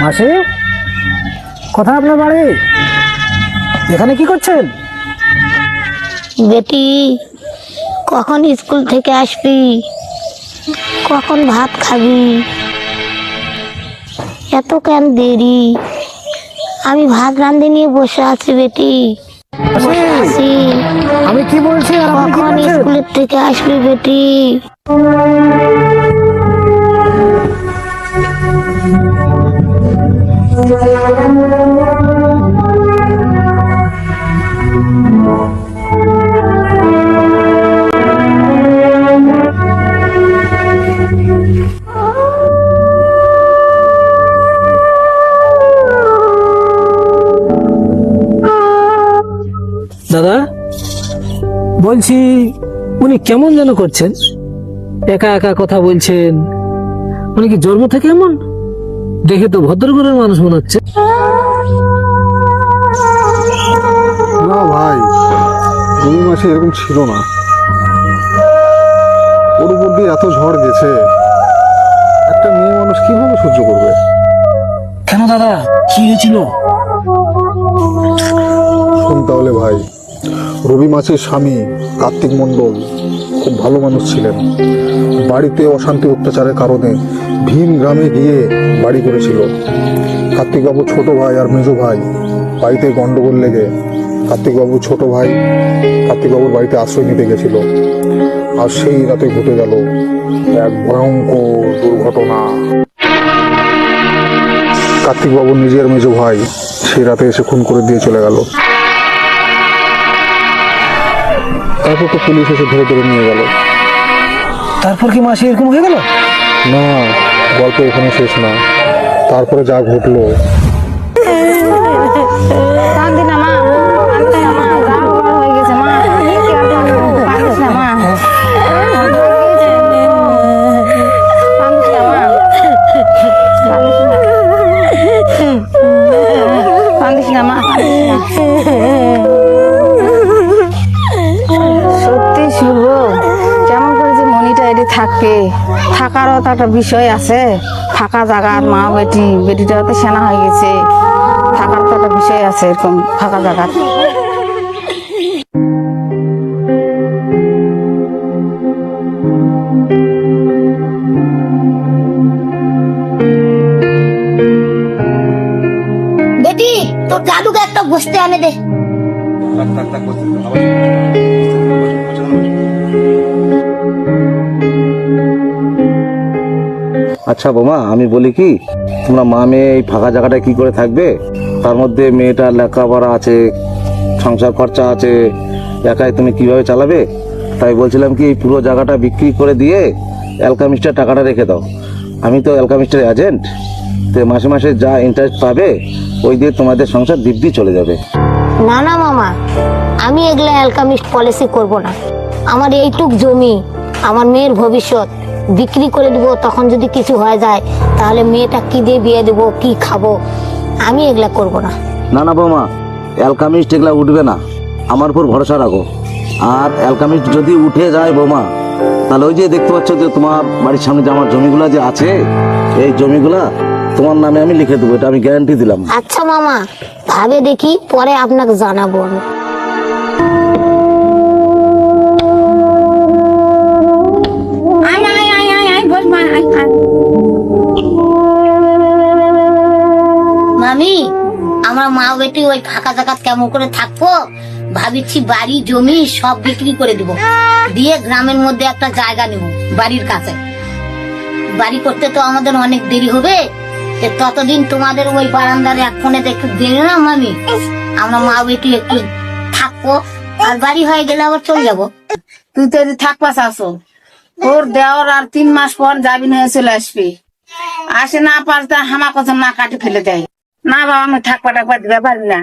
মাসি, কোথায় আপনার বাড়ি? এখানে কি করছেন? বেটি, কখন স্কুল থেকে আসবি? কখন ভাত খাবি? এত কেন দেরি? আমি ভাত রাঁধে নিয়ে বসে আছি বেটি। মাসি, আছি। আমি কি বলছি আর আপনি কি কখন বলছেন? স্কুলের থেকে আসবি বেটি? দাদা, বলছি উনি কেমন যেন করছেন, একা একা কথা বলছেন। উনি কি জন্ম থেকে এমন? দেখে তো ভদ্রঘরের মানুষ মনে হচ্ছে। না ভাই, 2 মাসে এরকম ছিল না। ওর উপর দিয়ে এত ঝড় গেছে, একটা মেয়ে মানুষ কিভাবে সহ্য করবে? কেন দাদা, কি হয়েছিল? শোন তাহলে ভাই, রবি মাসের স্বামী কার্তিক মণ্ডল খুব ভালো মানুষ ছিলেন। বাড়িতে অশান্তি অত্যাচারের কারণে ভিন গ্রামে গিয়ে বাড়ি করেছিল। কার্তিকবাবুর ছোট ভাই আর মেজো ভাই বাড়িতে গন্ডগোল লেগে কার্তিকবাবুর ছোট ভাই কার্তিকবাবুর বাড়িতে আশ্রয় নিতে গেছিল। আর সেই রাতে ঘটে গেল এক ভয়ঙ্কর দুর্ঘটনা। কার্তিকবাবুর নিজের মেজো ভাই সেই রাতে এসে খুন করে দিয়ে চলে গেল। তারপর তো পুলিশ এসে ধরে ধরে নিয়ে গেল। তারপর কি মাসি এরকম হয়ে গেল? না, গল্প এখানে শেষ না। তারপরে যা ঘটলো, সত্যি শুভ, কেমন করে যে মনিটা এটি থাকবে, থাকারও তো একটা বিষয় আছে। ফাঁকা জায়গার মা বেটিটাও তো সেনা হয়ে গেছে, থাকার তো একটা বিষয় আছে এরকম ফাঁকা জায়গার। বেটি, তোর দাদুকে একটা বসতে আনে দে। আচ্ছা বোমা, আমি বলি কি, তোমরা মা মেয়ে এই ফাঁকা জায়গাটায় কি করে থাকবে? তার মধ্যে মেয়েটার লেখাপড়া আছে, সংসার খরচা আছে, একাই তুমি কিভাবে চালাবে? তাই বলছিলাম কি, এই পুরো জায়গাটা বিক্রি করে দিয়ে অ্যালকামিস্টার টাকাটা রেখে দাও। আমি তো অ্যালকামিস্টার এজেন্ট, তো মাসে মাসে যা ইন্টারেস্ট পাবে ওই দিয়ে তোমাদের সংসার দিব্যি চলে যাবে। না না মামা, আমি এগুলা অ্যালকামিস্ট পলিসি করব না। আমার এইটুক জমি, আমার মেয়ের ভবিষ্যৎ বিক্রি করে দিব। তখন যদি কিছু হয়ে যায় তাহলে মেয়েটা কি দিয়ে বিয়ে দেব, কি খাবো? আমি এগুলা করব না। না না বৌমা, অ্যালকামিস্ট এগুলা উঠবে না, আমার উপর ভরসা রাখো। আর অ্যালকামিস্ট যদি উঠে যায় বৌমা, তাহলে ওই যে দেখতে পাচ্ছ যে তোমার বাড়ির সামনে যে আমার জমিগুলা যে আছে, এই জমিগুলা তোমার নামে আমি লিখে দেবো, এটা আমি গ্যারান্টি দিলাম। আচ্ছা মামা, ভাবে দেখি, পরে আপনাকে জানাবো আমি। মামি, আমরা মা বেটি ওই ফাঁকা জায়গা কেমন করে থাকবো ভাবিছি। বাড়ি জমি সব বিক্রি করে দিব, দিয়ে গ্রামের মধ্যে একটা জায়গা নেব বাড়ির কাছে। বাড়ি করতে তো আমাদের অনেক দেরি হবে, ততদিন তোমাদের ওই বারান্দার এক ফোনে একটু দেরি না মামি, আমরা মা বেটি একটু থাকবো। আর বাড়ি হয়ে গেলে আবার চলে যাবো। তুই তো যদি থাকপাস আসো, তোর দেওয়ার আর 3 মাস পর যাবি হয়ে চলে আসবি। আসে না পাস তা হামা কসম না কাটে ফেলে দেয়। না বাবা, আমি থাকবা টাকবা দিতে পারি না।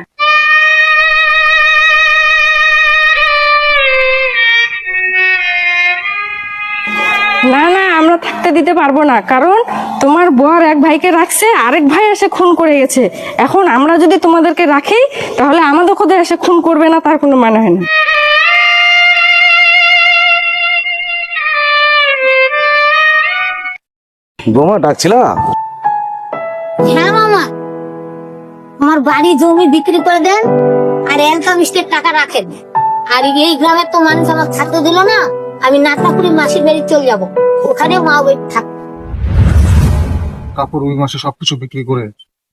না না, আমরা থাকতে দিতে পারবো না, কারণ তোমার বর এক ভাইকে রাখছে, আরেক ভাই এসে খুন করে গেছে। এখন আমরা যদি তোমাদেরকে রাখি তাহলে আমাদের খোদা এসে খুন করবে না, তার কোনো মানে হয় না। বৌমা ডাকছিলা? হ্যাঁ মামা, আমার বাড়ি জমি বিক্রি করে দেন আর ইনকাম স্টেট টাকা রাখেন। আর এই গ্রামের তো মানুষ আমার থাকতে দিল না, আমি নাটনাপুরি মাসির বাড়ি চলে যাব, ওখানে মা ওই থাক। তারপর ওই মাসে সবকিছু বিক্রি করে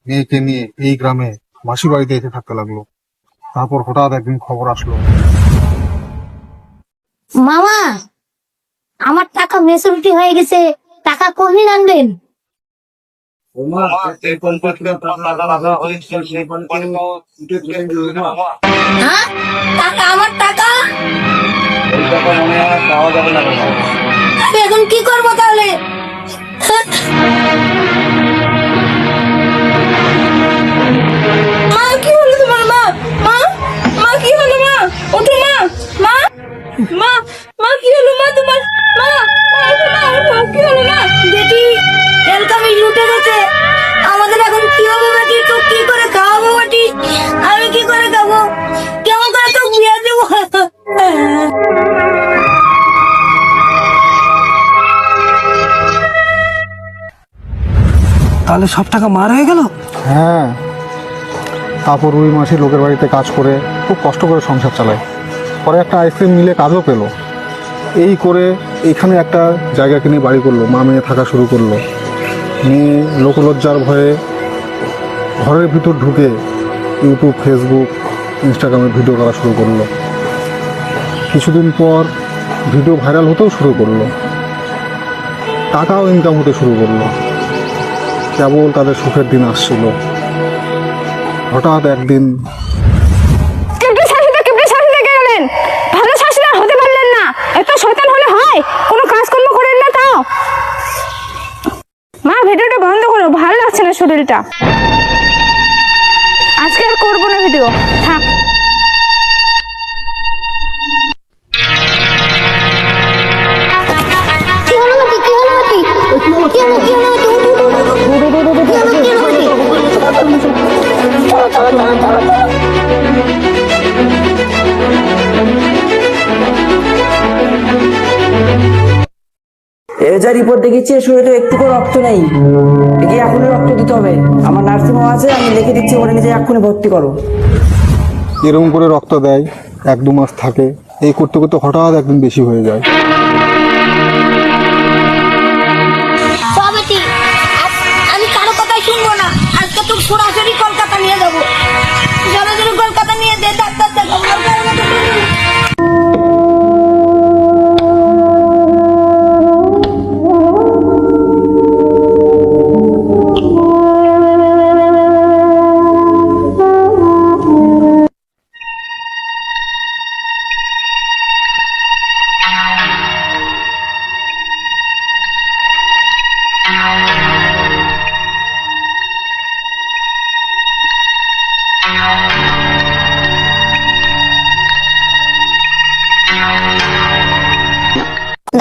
মেয়েকে নিয়ে এই গ্রামে মাসি বাড়িতে এসে থাকতে লাগলো। তারপর হঠাৎ একদিন খবর আসলো, মামা আমার টাকা মেচুরিটি হয়ে গেছে, টাকা কমিয়ে আনবেন। হ্যাঁ টাকা, আমার টাকা আমি এখন কি করবো তাহলে? মা কি হলো তোমার? মা মা মা কি হলো? মা ওঠো মা, মা মা মা কি হলো? মা তোমার মা কি হলো? মা বেটি এলকামি লুটে গেছে, আমাদের এখন কি হবে বেটি? তো কি করে খাওয়াবো বেটি? আমি কি করে খাবো? কেমন করে তো বিয়ে দেবো? তাহলে সব টাকা মার হয়ে গেল? হ্যাঁ। তারপর ওই মাসে লোকের বাড়িতে কাজ করে খুব কষ্ট করে সংসার চালায়। পরে একটা আইসক্রিম মিলে কাজও পেলো। এই করে এইখানে একটা জায়গা কিনে বাড়ি করলো, মা মেয়ে থাকা শুরু করলো। মেয়ে লোকলজ্জার ভয়ে ঘরের ভিতর ঢুকে ইউটিউব, ফেসবুক, ইনস্টাগ্রামে ভিডিও করা শুরু করলো। কিছুদিন পর ভিডিও ভাইরাল হতেও শুরু করলো, টাকাও ইনকাম হতে শুরু করলো। কেবল তাদের সুখের দিন আসছিল। হঠাৎ একদিন কেমনে শাশুড়ি গেলেন? ভালো শাশুড়ি আর হতে পারলেন না? এত শয়তান হলে হয়? কোনো কাজকর্ম করেন না তাও? মা ভিডিওটা বন্ধ করো, ভালো লাগছে না শরীরটা। আজকে আর করবো না ভিডিও, থাক। কি হলো বেটি? কি হলো বেটি? কি হলো? কি হলো বেটি? কি হলো? কি হলো বেটি? চলো চলো চলো চলো চলো। এ যা রিপোর্ট দেখেছি, এর শরীরে একটুকু রক্ত নেই। একে এখনই রক্ত দিতে হবে। আমার নার্সিং হোম আছে, আমি লিখে দিচ্ছি, ওরা নিজে এক্ষুনি ভর্তি করো। এরকম করে রক্ত দেয়, 1-2 মাস থাকে। এই করতে করতে হঠাৎ একদিন বেশি হয়ে যায়। চল বেটি, আমি কারো কথাই শুনবো না। আজকে তো সরাসরি কলকাতা নিয়ে যাবো, সরাসরি কলকাতা নিয়ে দে ডাক্তার দেখাবো।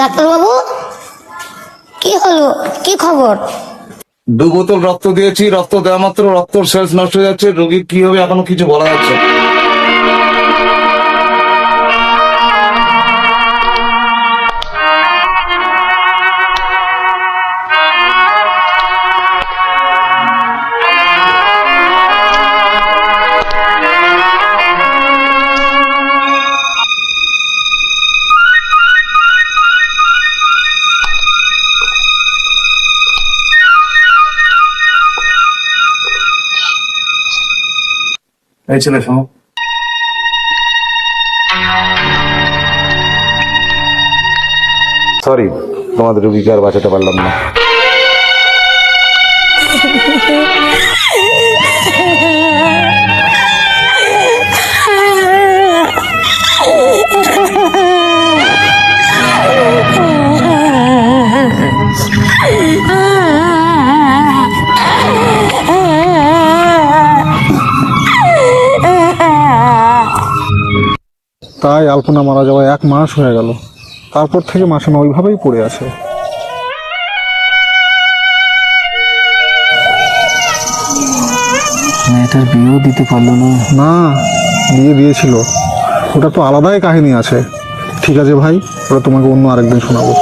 ডাক্তারবাবু কি হলো? কি খবর? 2 বোতল রক্ত দিয়েছি, রক্ত দেওয়া মাত্র রক্তর সেলস নষ্ট হয়ে যাচ্ছে। রোগীর কি হবে এখনো কিছু বলা যাচ্ছে না। এই ছেলে শোনো, সরি, তোমাদের রোগীকে আর বাঁচাতে পারলাম না। তাই আলপনা মারা যাওয়া 1 মাস হয়ে গেল। তারপর থেকে মাসে ওইভাবেই পড়ে আছে। মেয়েটার বিয়েও দিতে পারলো না। না, বিয়ে দিয়েছিল, ওটা তো আলাদাই কাহিনী আছে। ঠিক আছে ভাই, ওটা তোমাকে অন্য আরেকদিন শোনাবো।